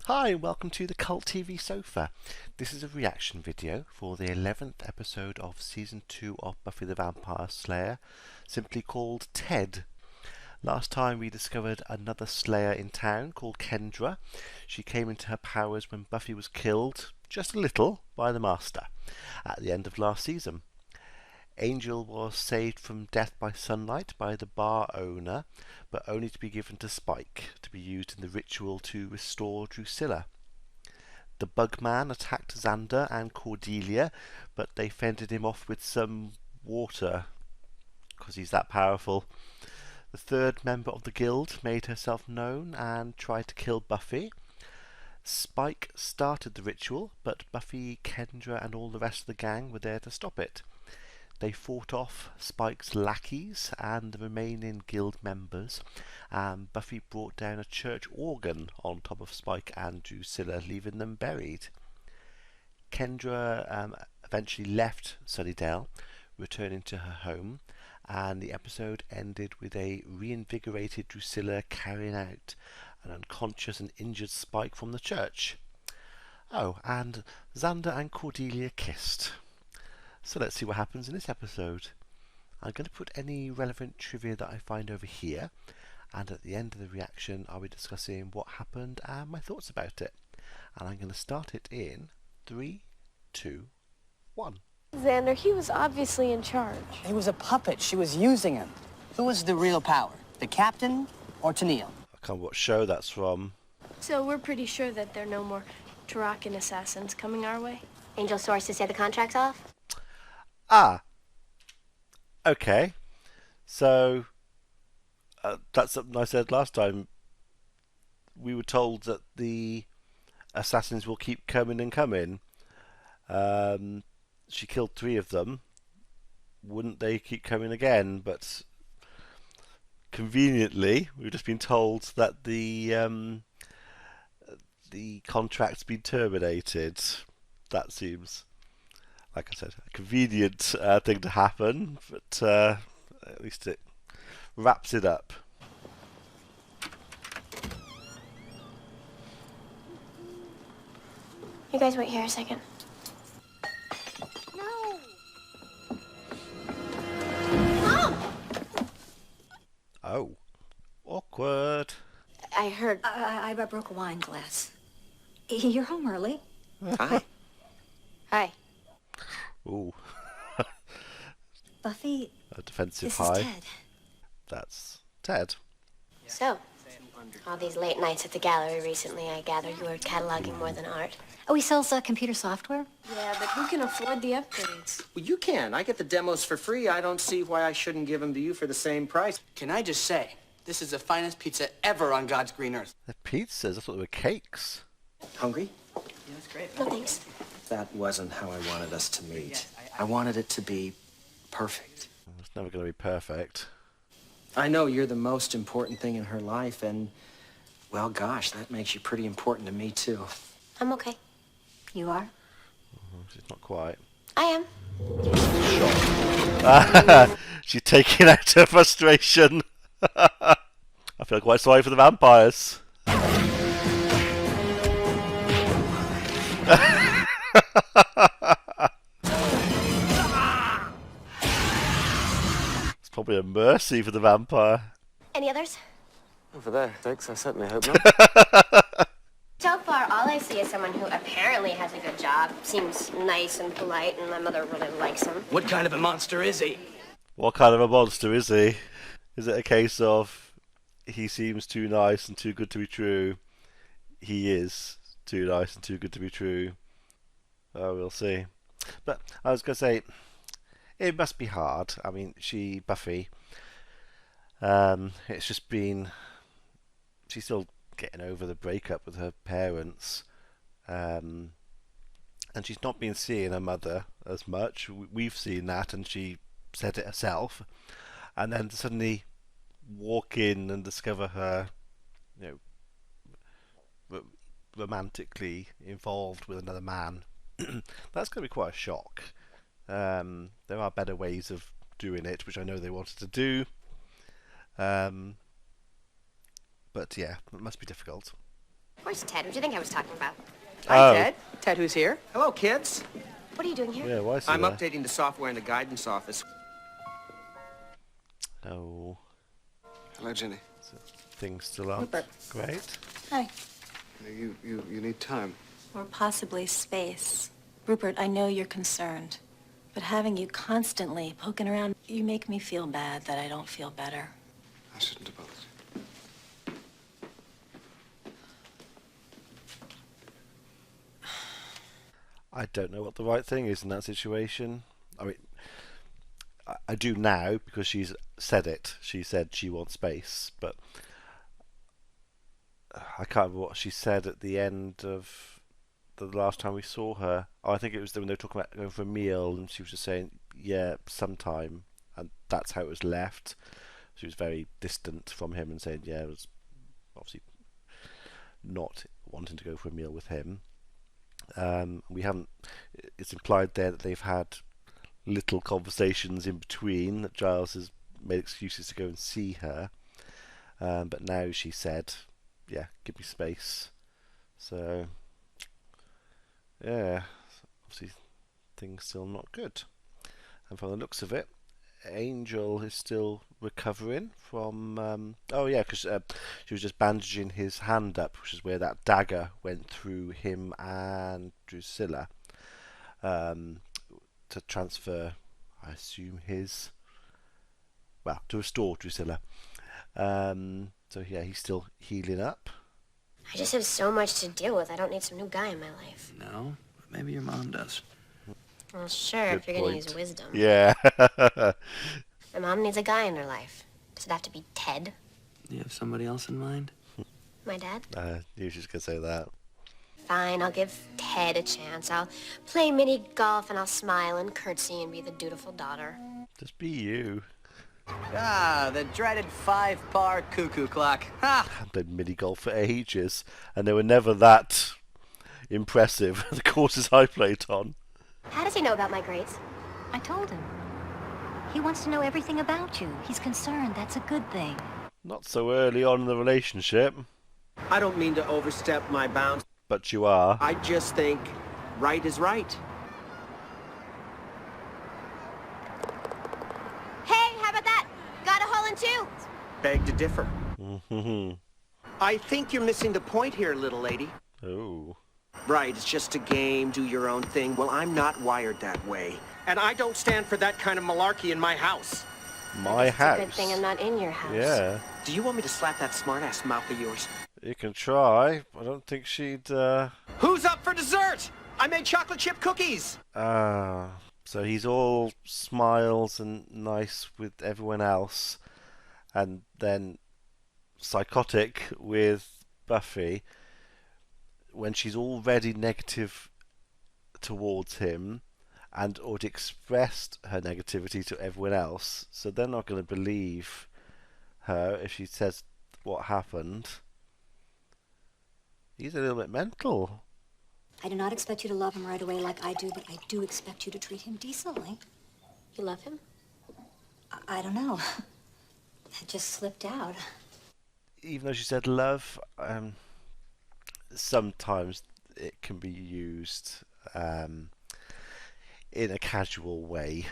Hi and welcome to the Cult TV Sofa. This is a reaction video for the 11th episode of Season 2 of Buffy the Vampire Slayer, simply called Ted. Last time we discovered another Slayer in town called Kendra. She came into her powers when Buffy was killed, just a little, by the Master, at the end of last season. Angel was saved from death by sunlight by the bar owner, but only to be given to Spike to be used in the ritual to restore Drusilla. The Bugman attacked Xander and Cordelia, but they fended him off with some water, because he's that powerful. The third member of the guild made herself known and tried to kill Buffy. Spike started the ritual, but Buffy, Kendra and all the rest of the gang were there to stop it. They fought off Spike's lackeys and the remaining guild members, and Buffy brought down a church organ on top of Spike and Drusilla, leaving them buried. Kendra eventually left Sunnydale, returning to her home, and the episode ended with a reinvigorated Drusilla carrying out an unconscious and injured Spike from the church. Oh, and Xander and Cordelia kissed. So let's see what happens in this episode. I'm going to put any relevant trivia that I find over here, and at the end of the reaction I'll be discussing what happened and my thoughts about it. And I'm going to start it in 3, 2, 1. Xander, he was obviously in charge. He was a puppet. She was using him. Who was the real power? The captain or Tennille? I can't remember what show that's from. So we're pretty sure that there are no more Tarakan assassins coming our way? Angel sources say the contract's off? Ah, okay. So that's something I said last time. We were told that the assassins will keep coming and coming. She killed 3 of them. Wouldn't they keep coming again? But conveniently, we've just been told that the contract's been terminated. That seems, like I said, a convenient thing to happen, but at least it wraps it up. You guys wait here a second. No! Mom! Oh, awkward. I heard. I broke a wine glass. You're home early. Hi. Hi. Ooh, Buffy, a defensive this high. is Ted. That's Ted. So, all these late nights at the gallery recently, I gather you were cataloging more than art. Oh, he sells computer software? Yeah, but who can afford the upgrades? Well, you can. I get the demos for free. I don't see why I shouldn't give them to you for the same price. Can I just say, this is the finest pizza ever on God's green earth. The pizzas, I thought they were cakes. Hungry? Yeah, that's great. No thanks. That wasn't how I wanted us to meet. I wanted it to be perfect. It's never going to be perfect. I know you're the most important thing in her life, and, well, gosh, that makes you pretty important to me, too. I'm okay. You are? She's not quite. I am. She's taking out her frustration. I feel quite sorry for the vampires. It's probably a mercy for the vampire. Any others? Over there. Thanks. I certainly hope not. So far, all I see is someone who apparently has a good job, seems nice and polite, and my mother really likes him. What kind of a monster is he? What kind of a monster is he? Is it a case of he seems too nice and too good to be true? He is too nice and too good to be true. Oh, we'll see. But I was going to say, it must be hard. I mean, Buffy, it's just been, she's still getting over the breakup with her parents, and she's not been seeing her mother as much. We've seen that, and she said it herself. And then to suddenly walk in and discover her, romantically involved with another man, that's going to be quite a shock. There are better ways of doing it, which I know they wanted to do. But yeah, it must be difficult. Where's Ted? What do you think I was talking about? Hi, Oh. Ted. Ted, who's here? Hello, kids. What are you doing here? Yeah, why is he I'm there? updating the software in the guidance office. Oh, Hello, Jenny. things still aren't Rupert. great. Hi. You need time. Or possibly space. Rupert, I know you're concerned, but having you constantly poking around, you make me feel bad that I don't feel better. I shouldn't have bothered you. I don't know what the right thing is in that situation. I mean, I do now because she's said it. She said she wants space, but I can't remember what she said at the end of the last time we saw her. Oh, I think it was when they were talking about going for a meal, and she was just saying, "Yeah, sometime," and that's how it was left. She was very distant from him and saying, "Yeah, it was obviously not wanting to go for a meal with him." We haven't. It's implied there that they've had little conversations in between. That Giles has made excuses to go and see her, but now she said, "Yeah, give me space." So, yeah, obviously things still not good. And from the looks of it, Angel is still recovering from. Oh yeah, because she was just bandaging his hand up, which is where that dagger went through him and Drusilla, to transfer, I assume, to restore Drusilla. So yeah, he's still healing up. I just have so much to deal with. I don't need some new guy in my life. No, but maybe your mom does. Well, sure, if Good you're gonna point. use wisdom. Yeah. My mom needs a guy in her life. Does it have to be Ted? Do you have somebody else in mind? My dad? You were just gonna say that. Fine, I'll give Ted a chance. I'll play mini golf and I'll smile and curtsy and be the dutiful daughter. Just be you. Ah, the dreaded 5-bar cuckoo clock. Ha! I played mini golf for ages, and they were never that impressive. The courses I played on. How does he know about my grades? I told him. He wants to know everything about you. He's concerned. That's a good thing. Not so early on in the relationship, I don't mean to overstep my bounds. but you are. I just think right is right. Hey, how about that? Got a hole in two. Beg to differ. Mhm. I think you're missing the point here, little lady. Oh. Right, it's just a game, do your own thing. Well, I'm not wired that way. And I don't stand for that kind of malarkey in my house. My house. It's a good thing I'm not in your house. Yeah. Do you want me to slap that smart-ass mouth of yours? You can try. I don't think she'd. Who's up for dessert? I made chocolate chip cookies. So he's all smiles and nice with everyone else, and then psychotic with Buffy when she's already negative towards him and already expressed her negativity to everyone else. So they're not going to believe her if she says what happened. He's a little bit mental. I do not expect you to love him right away like I do, but I do expect you to treat him decently. You love him? I don't know. That just slipped out. Even though she said love, sometimes it can be used in a casual way.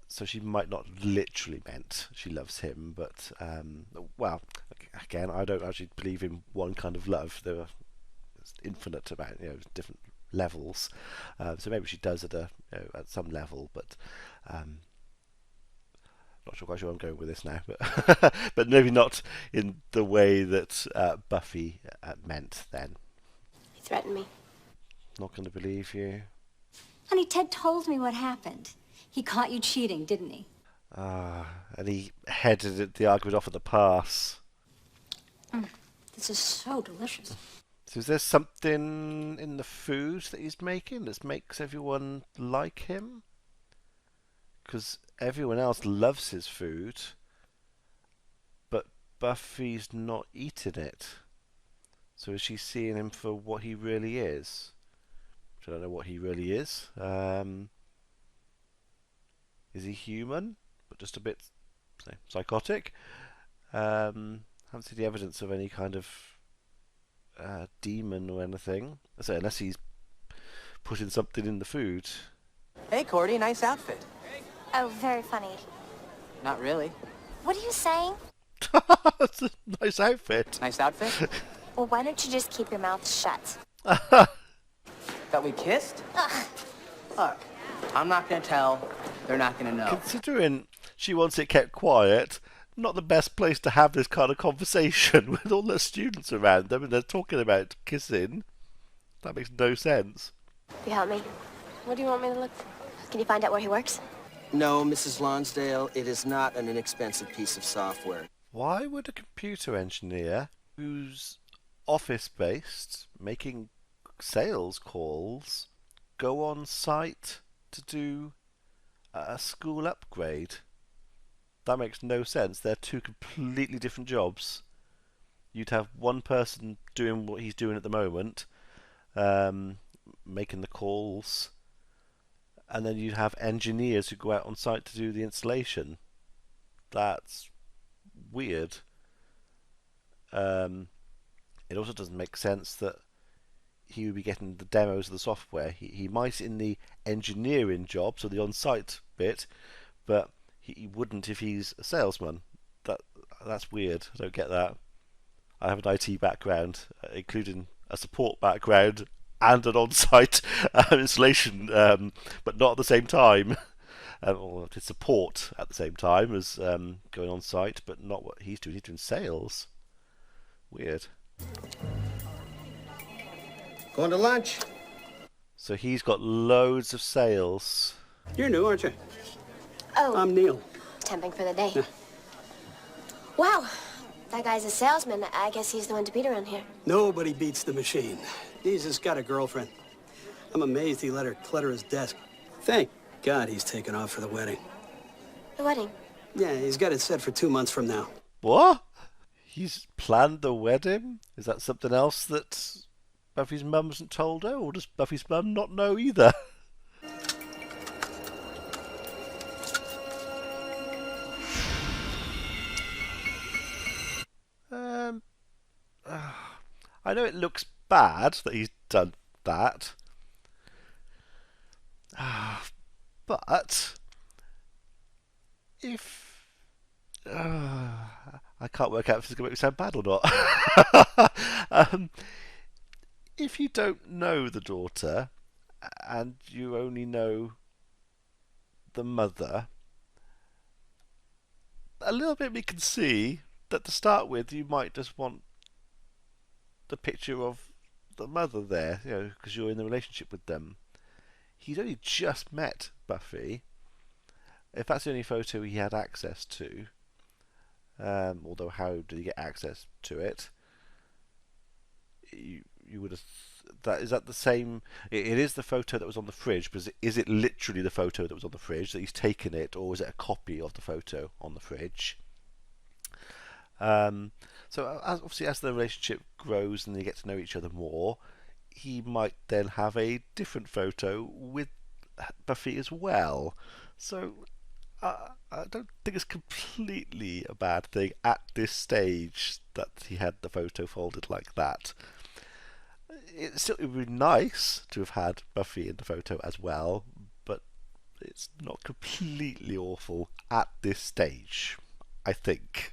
So she might not literally meant she loves him, but well, again, I don't actually believe in one kind of love. There are infinite amount, different levels. So maybe she does at at some level, but not sure quite sure I'm going with this now, but but maybe not in the way that Buffy meant then. He threatened me. Not going to believe you. Honey, Ted told me what happened. He caught you cheating, didn't he? And he headed the argument off at the pass. This is so delicious. So is there something in the food that he's making that makes everyone like him? Because everyone else loves his food, but Buffy's not eating it. So is she seeing him for what he really is? Which I don't know what he really is. Is he human, but just a bit psychotic? Haven't seen the evidence of any kind of demon or anything. So unless he's putting something in the food. Hey, Cordy, nice outfit. Oh, very funny. Not really. What are you saying? That's a nice outfit. Nice outfit? Well, why don't you just keep your mouth shut? Thought we kissed? Look, I'm not gonna tell. They're not gonna know. Considering she wants it kept quiet, not the best place to have this kind of conversation with all the students around them and they're talking about kissing. That makes no sense. You help me. What do you want me to look for? Can you find out where he works? No, Mrs. Lonsdale, it is not an inexpensive piece of software. Why would a computer engineer who's office-based, making sales calls, go on site to do a school upgrade? That makes no sense. They're two completely different jobs. You'd have one person doing what he's doing at the moment, making the calls, and then you'd have engineers who go out on site to do the installation. That's weird. It also doesn't make sense that he would be getting the demos of the software. He might in the engineering job, so the on-site bit, but he wouldn't if he's a salesman. That's weird. I don't get that. I have an IT background, including a support background and an on-site installation, but not at the same time. Or to support at the same time as going on site, but not what he's doing. He's doing sales. Weird. Going to lunch? So he's got loads of sales. You're new, aren't you? Oh, I'm Neil. temping for the day. Wow, that guy's a salesman. I guess he's the one to beat around here. Nobody beats the machine. He's just got a girlfriend. I'm amazed he let her clutter his desk. Thank God he's taken off for the wedding. The wedding? Yeah, he's got it set for 2 months from now. What? He's planned the wedding? Is that something else that Buffy's mum hasn't told her, or does Buffy's mum not know either? I know it looks bad that he's done that, but if I can't work out if this is going to make me sound bad or not. If you don't know the daughter and you only know the mother, a little bit we can see that to start with you might just want the picture of the mother there, you know, because you're in the relationship with them. He's only just met Buffy. If that's the only photo he had access to, although how did he get access to it? You would have. Is that the same? It is the photo that was on the fridge, but is it literally the photo that was on the fridge that he's taken it, or is it a copy of the photo on the fridge? So obviously, as the relationship grows and they get to know each other more, he might then have a different photo with Buffy as well. So I don't think it's completely a bad thing at this stage that he had the photo folded like that. It would be nice to have had Buffy in the photo as well, but it's not completely awful at this stage, I think.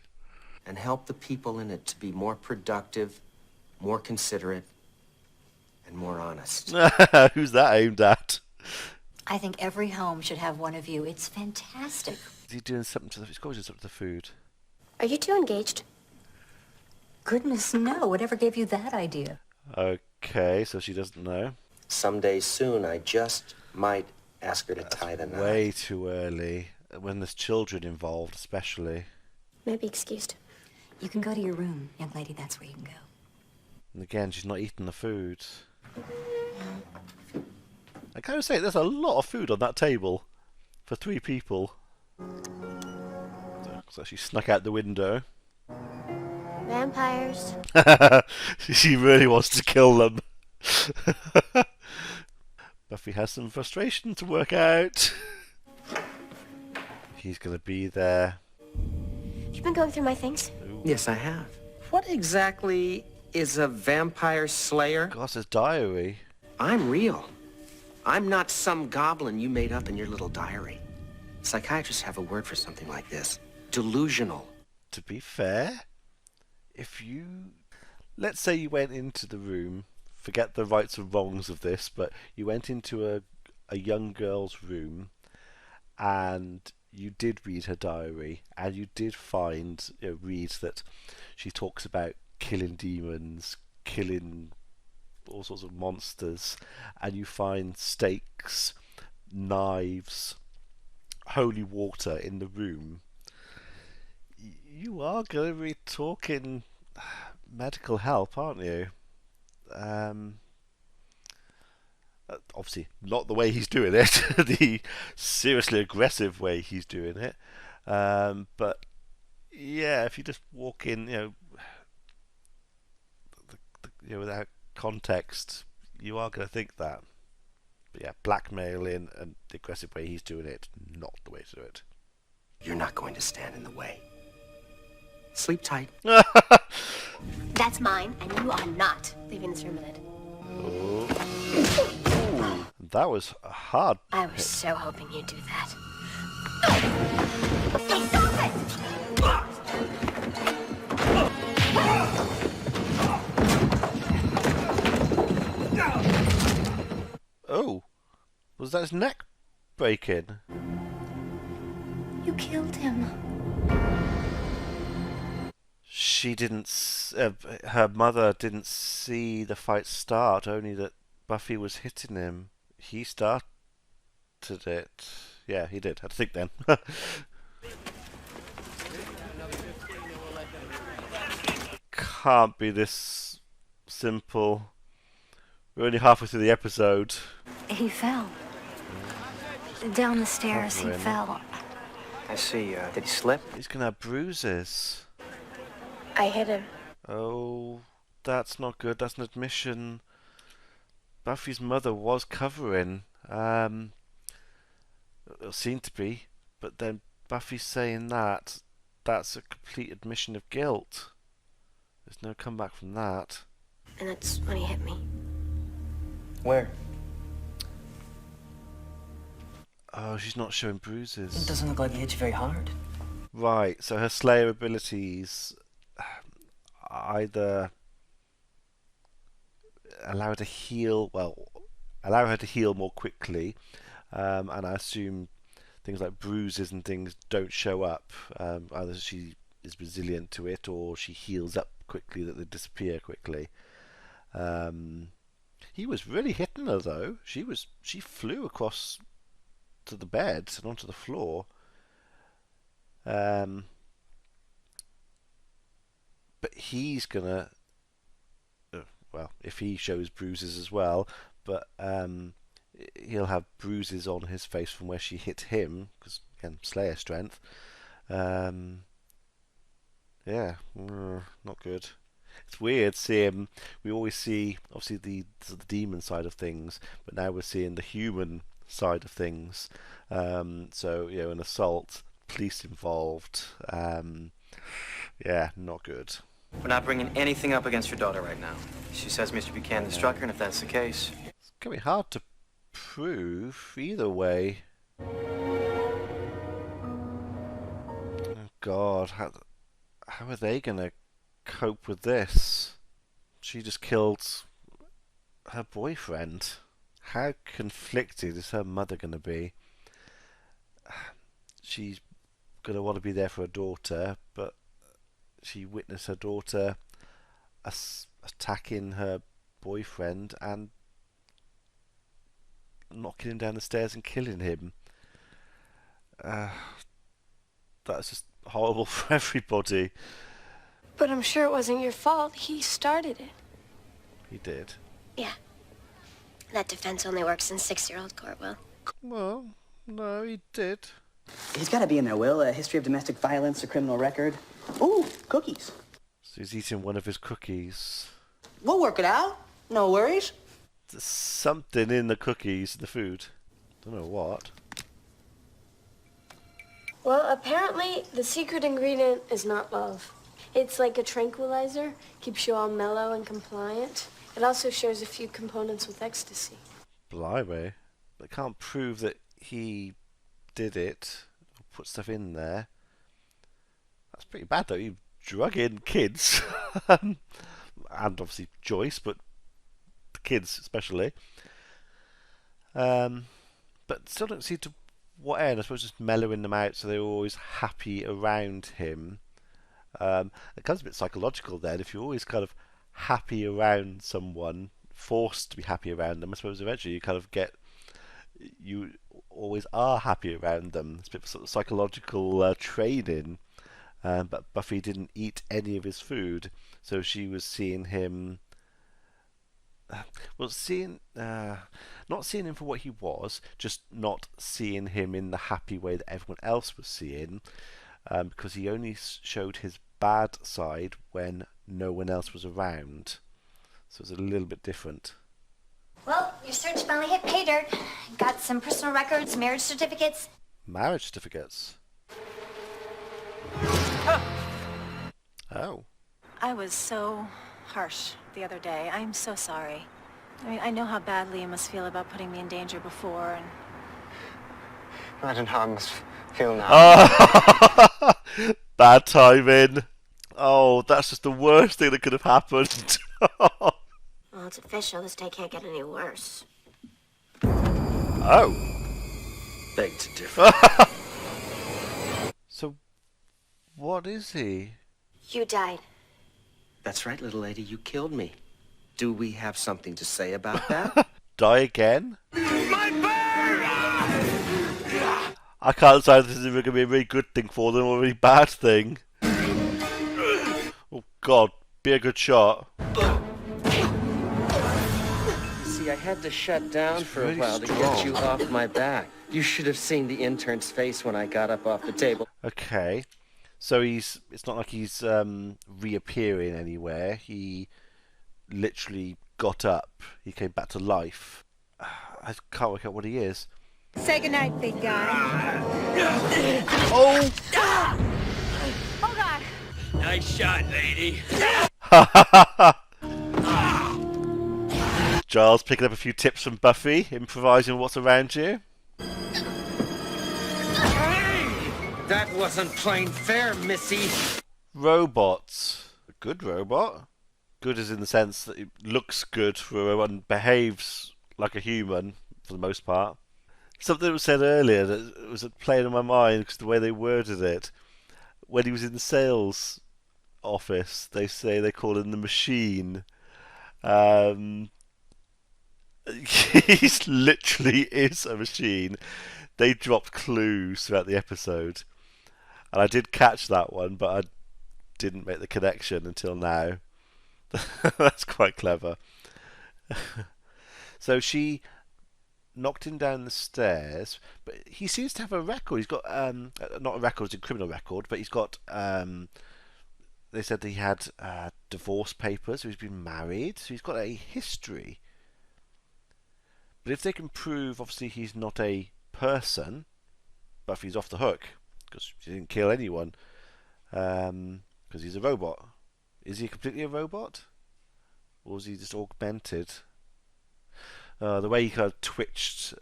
And help the people in it to be more productive, more considerate, and more honest. Who's that aimed at? I think every home should have one of you. It's fantastic. Is he doing something to the? He's got to do something to the food. Are you two engaged? Goodness, no. Whatever gave you that idea? Okay, so she doesn't know. Someday soon, I just might ask her to tie the knot. Way too early. When there's children involved, especially. Maybe excused. You can go to your room, young lady. That's where you can go. And again, she's not eating the food. I gotta say, there's a lot of food on that table for 3 people. So she snuck out the window. Vampires. She really wants to kill them. Buffy has some frustration to work out. He's gonna be there. You've been going through my things? Yes, I have. What exactly is a vampire slayer? Goss's diary. I'm real. I'm not some goblin you made up in your little diary. Psychiatrists have a word for something like this. Delusional. To be fair, if you... Let's say you went into the room, forget the rights and wrongs of this, but you went into a young girl's room and you did read her diary and you did find, read that she talks about killing demons, killing all sorts of monsters, and you find stakes, knives, holy water in the room, you are going to be talking medical help, aren't you? Obviously not the way he's doing it, the seriously aggressive way he's doing it, but yeah, if you just walk in, without context, you are going to think that. But yeah, blackmailing and the aggressive way he's doing it, not the way to do it. You're not going to stand in the way. Sleep tight. That's mine, and you are not leaving this room in it. Ooh, that was hard. I was so hoping you'd do that. Oh, was that his neck breaking? You killed him. She didn't. Her mother didn't see the fight start. Only that Buffy was hitting him. He started it. Yeah, he did. I had to think then. Can't be this simple. We're only halfway through the episode. He fell. Down the stairs, he fell. I see. Did he slip? He's gonna have bruises. I hit him. Oh, that's not good. That's an admission. Buffy's mother was covering. It seemed to be, but then Buffy's saying that. That's a complete admission of guilt. There's no comeback from that. And that's when he hit me. Where? Oh, she's not showing bruises. It doesn't look like he hit you very hard. Right, so her Slayer abilities either allow her to heal, allow her to heal more quickly, and I assume things like bruises and things don't show up. Either she is resilient to it or she heals up quickly, that they disappear quickly. He was really hitting her though. She flew across to the bed and onto the floor. But he's gonna, if he shows bruises as well, but he'll have bruises on his face from where she hit him, because again, Slayer strength. Yeah, not good. It's weird seeing. We always see obviously the demon side of things, but now we're seeing the human side of things. So an assault, police involved. Yeah, not good. We're not bringing anything up against your daughter right now. She says Mr. Buchanan struck her, and if that's the case... It's going to be hard to prove either way. Oh God, how are they going to cope with this? She just killed her boyfriend. How conflicted is her mother going to be? She's going to want to be there for her daughter, but she witnessed her daughter attacking her boyfriend and knocking him down the stairs and killing him. That's just horrible for everybody. But I'm sure it wasn't your fault. He started it. He did. Yeah. That defense only works in 6-year-old court, Will. Well, no, he did. He's got to be in there, Will. A history of domestic violence, a criminal record. Ooh, cookies. So he's eating one of his cookies. We'll work it out. No worries. There's something in the cookies, the food. Don't know what. Well, apparently the secret ingredient is not love. It's like a tranquilizer. Keeps you all mellow and compliant. It also shares a few components with ecstasy. Blimey. They can't prove that he did it, or put stuff in there. That's pretty bad though. You drug in kids, and obviously Joyce, but the kids especially. But still don't see to what end. I suppose just mellowing them out so they're always happy around him. It becomes a bit psychological then. If you're always kind of happy around someone, forced to be happy around them, I suppose eventually you kind of you always are happy around them. It's a bit of sort of psychological training. But Buffy didn't eat any of his food, so she was seeing him. Not seeing him for what he was, just not seeing him in the happy way that everyone else was seeing, because he only showed his bad side when no one else was around. So it's a little bit different. Well, your search finally hit pay dirt. Got some personal records, marriage certificates. Marriage certificates? Oh. I was so harsh the other day. I'm so sorry. I mean, I know how badly you must feel about putting me in danger before, and... Imagine how I must feel now. Bad timing. Oh, that's just the worst thing that could have happened. Well, it's official. This day can't get any worse. Oh. Beg to differ. So, what is he? You died. That's right, little lady, you killed me. Do we have something to say about that? Die again? I can't decide if this is going to be a really good thing for them or a really bad thing. Oh God, be a good shot. See, I had to shut down for a really while to get you off my back. You should have seen the intern's face when I got up off the table. Okay, so it's not like he's reappearing anywhere. He literally got up. He came back to life. I can't work out what he is. Say goodnight, big guy. Oh! Oh, God. Nice shot, lady. Giles picking up a few tips from Buffy, improvising what's around you. That wasn't plain fair, missy. Robots. A good robot. Good as in the sense that it looks good for a robot and behaves like a human for the most part. Something that was said earlier that was playing on my mind because the way they worded it. When he was in the sales office, they say they call him the machine. He literally is a machine. They dropped clues throughout the episode. And I did catch that one, but I didn't make the connection until now. That's quite clever. So she knocked him down the stairs, but he seems to have a record. He's got not a record, it's a criminal record, but he's got they said he had divorce papers, so he's been married, so he's got a history. But if they can prove obviously he's not a person, Buffy's off the hook because she didn't kill anyone, because he's a robot. Is he completely a robot, or is he just augmented? The way he kind of twitched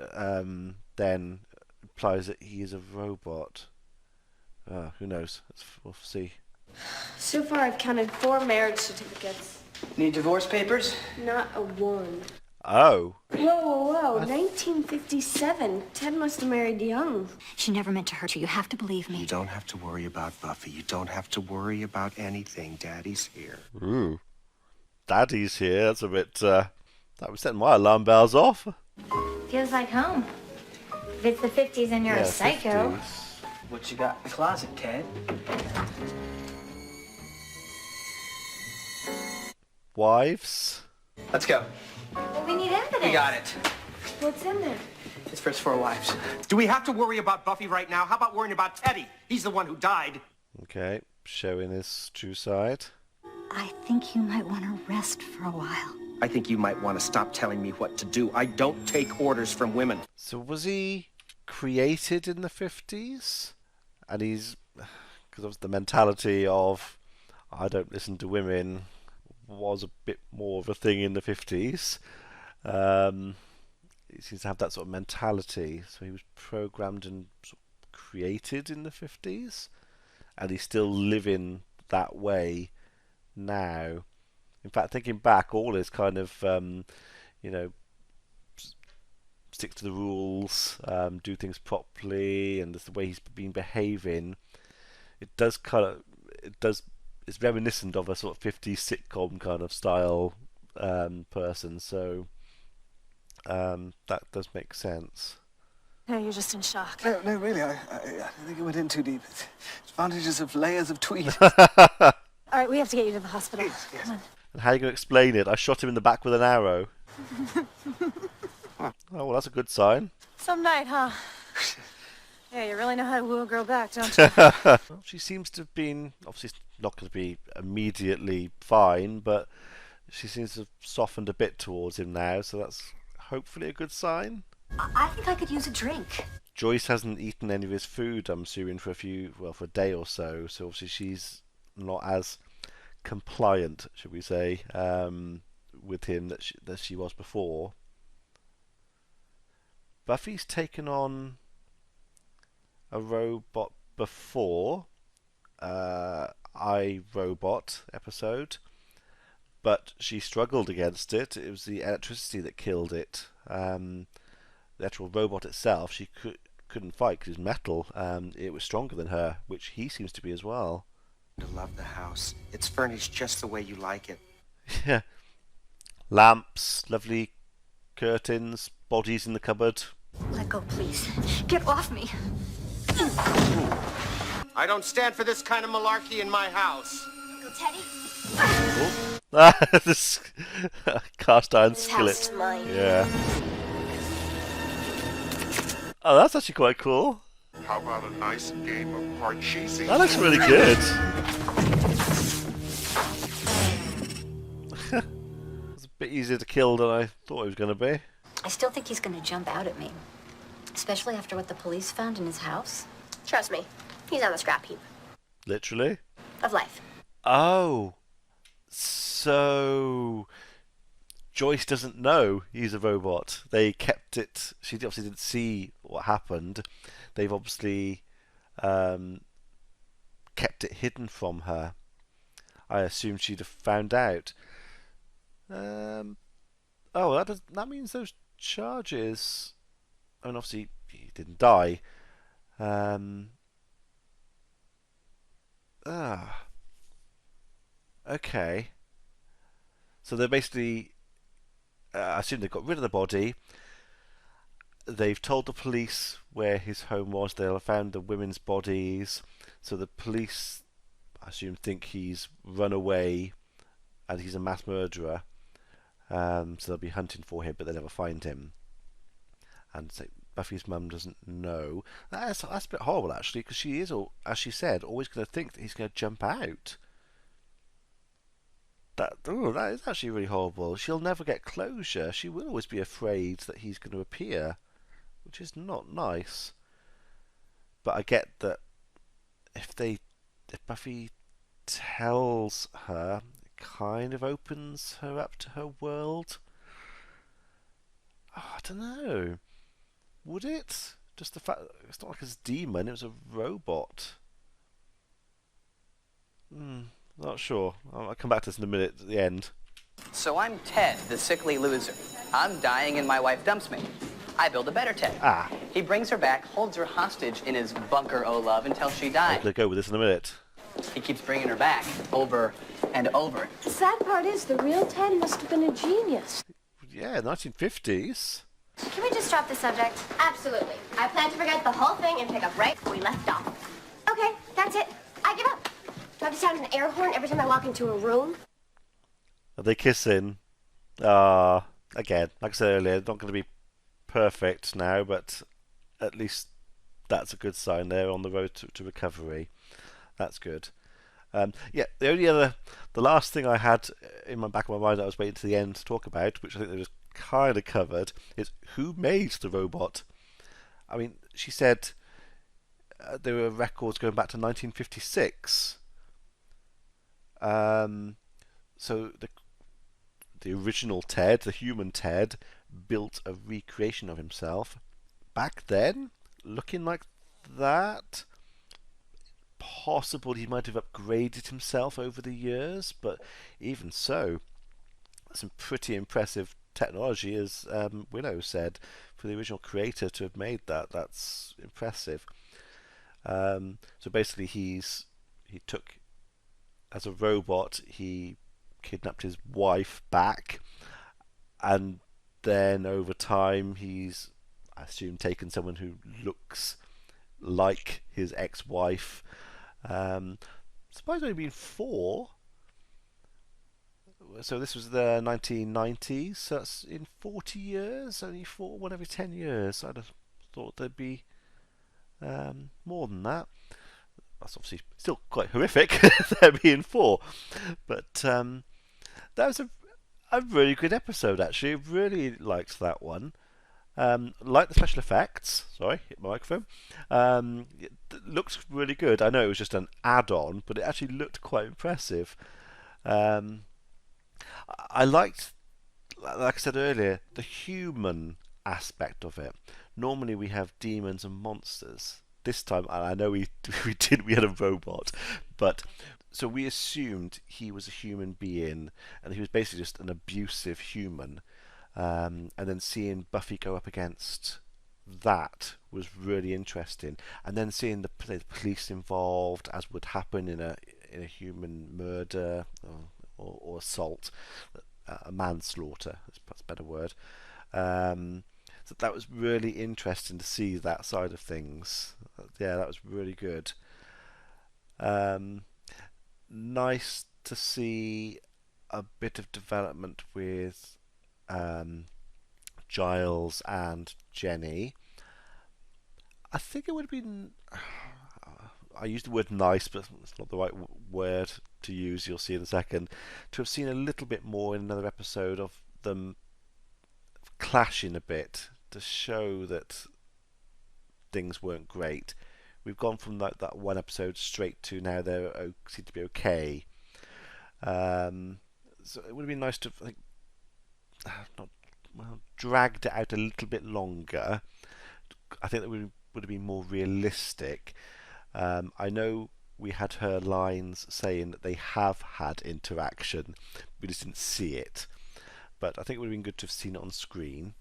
then implies that he is a robot. Who knows? We'll see. So far, I've counted 4 marriage certificates. Need divorce papers? Not a one. Oh. Whoa. 1957. Ted must have married young. She never meant to hurt you. You have to believe me. You don't have to worry about Buffy. You don't have to worry about anything. Daddy's here. Ooh. Daddy's here. That's a bit... that was setting my alarm bells off. Feels like home. If it's the 50s and you're a psycho. 50s. What you got in the closet, Ted? Wives? Let's go. Well, we need evidence. We got it. What's in there? His first 4 wives. Do we have to worry about Buffy right now? How about worrying about Teddy? He's the one who died. Okay, showing his true side. I think you might want to rest for a while. I think you might want to stop telling me what to do. I don't take orders from women. So was he created in the 50s? And he's... Because of the mentality of... I don't listen to women was a bit more of a thing in the 50s. He seems to have that sort of mentality. So he was programmed and sort of created in the 50s, and he's still living that way now. In fact, thinking back, all his kind of, you know, stick to the rules, do things properly, and the way he's been behaving, it's reminiscent of a sort of 50s sitcom kind of style person. So that does make sense. No, you're just in shock. No, really, I think it went in too deep. Advantages of layers of tweed. All right, we have to get you to the hospital. Yes. Come on. And how are you going to explain it? I shot him in the back with an arrow. Oh, well, that's a good sign. Some night, huh? Yeah, you really know how to woo a girl back, don't you? Well, she seems to have been, obviously it's not going to be immediately fine, but she seems to have softened a bit towards him now, so that's hopefully a good sign. I think I could use a drink. Joyce hasn't eaten any of his food, I'm assuming, for a day or so, so obviously she's not as compliant, should we say, with him that she was before. Buffy's taken on a robot before, iRobot episode, but she struggled against it. It was the electricity that killed it. The actual robot itself, she couldn't fight because it was metal. It was stronger than her, which he seems to be as well. I love the house. It's furnished just the way you like it. Yeah. Lamps, lovely curtains, bodies in the cupboard. Let go, please. Get off me. I don't stand for this kind of malarkey in my house. Uncle Teddy? Oh. This cast iron This skillet. house is mine. Yeah. Oh, that's actually quite cool. How about a nice game of Parcheesi? That looks really good. It's a bit easier to kill than I thought it was going to be. I still think he's going to jump out at me. Especially after what the police found in his house. Trust me, he's on the scrap heap Literally. of life. Oh. So Joyce doesn't know he's a robot. They kept it. She obviously didn't see what happened. They've obviously kept it hidden from her. I assumed she'd have found out. Oh, that means those charges. I mean, obviously he didn't die. Okay. So they're basically, I assume they got rid of the body. They've told the police where his home was. They'll have found the women's bodies. So the police, I assume, think he's run away and he's a mass murderer. So they'll be hunting for him, but they'll never find him. And so Buffy's mum doesn't know. That's a bit horrible, actually, because she is, as she said, always going to think that he's going to jump out. That is actually really horrible. She'll never get closure. She will always be afraid that he's going to appear, which is not nice. But I get that if Buffy tells her, it kind of opens her up to her world. Oh, I don't know. Would it? Just the fact that it's not like it's a demon, it was a robot. Not sure. I'll come back to this in a minute at the end. So I'm Ted, the sickly loser. I'm dying and my wife dumps me. I build a better Ted. He brings her back, holds her hostage in his bunker, oh love, until she dies. I'll go with this in a minute. He keeps bringing her back, over and over. The sad part is the real Ted must have been a genius. Yeah, 1950s. Can we just drop the subject? Absolutely. I plan to forget the whole thing and pick up right where we left off. Okay, that's it. I give up. Do I have to sound an air horn every time I walk into a room? Are they kissing? Again, like I said earlier, not going to be perfect now, but at least that's a good sign. They're on the road to recovery. That's good. Yeah, the last thing I had in my back of my mind that I was waiting to the end to talk about, which I think they just kind of covered, is who made the robot. I mean, she said there were records going back to 1956. So the original Ted, the human Ted, built a recreation of himself back then, looking like that. Possible he might have upgraded himself over the years, but even so, some pretty impressive technology, as Willow said, for the original creator to have made that. That's impressive. So basically, he took, as a robot, he kidnapped his wife back, and then over time he's, I assume, taken someone who looks like his ex-wife. Suppose only been 4. So this was the 1990s. So that's in 40 years, only 1 every 10 years. I'd have thought there'd be more than that. That's obviously still quite horrific, there being 4. But that was a really good episode, actually. Really liked that one. Like the special effects. Sorry, hit my microphone. It looks really good. I know it was just an add-on, but it actually looked quite impressive. I liked, like I said earlier, the human aspect of it. Normally we have demons and monsters. This time, and I know we had a robot, but so we assumed he was a human being, and he was basically just an abusive human. And then seeing Buffy go up against that was really interesting, and then seeing the police involved, as would happen in a human murder or assault, a manslaughter, that's perhaps a better word. So that was really interesting to see that side of things. Yeah, that was really good. Nice to see a bit of development with Giles and Jenny. I think it would have been, I used the word nice, but it's not the right word to use, you'll see in a second, to have seen a little bit more in another episode of them clashing a bit, to show that things weren't great. We've gone from that one episode straight to now they seem to be okay. So it would have been nice to, I think, dragged it out a little bit longer. I think that would have been more realistic. I know we had her lines saying that they have had interaction, we just didn't see it. But I think it would have been good to have seen it on screen.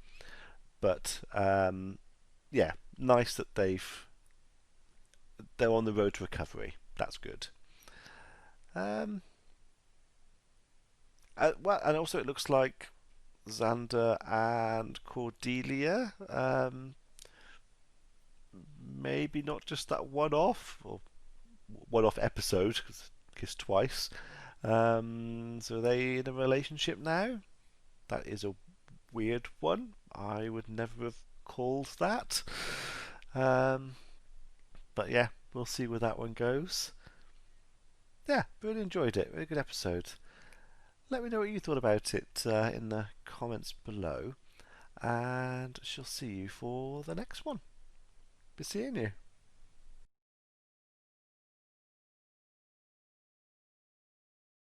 But yeah, nice that they're on the road to recovery. That's good. Well, and also it looks like Xander and Cordelia, maybe not just that one-off episode, because kissed twice. So are they in a relationship now? That is a weird one. I would never have called that. But yeah, we'll see where that one goes. Yeah, really enjoyed it. Really good episode. Let me know what you thought about it in the comments below, and she'll see you for the next one. Be seeing you.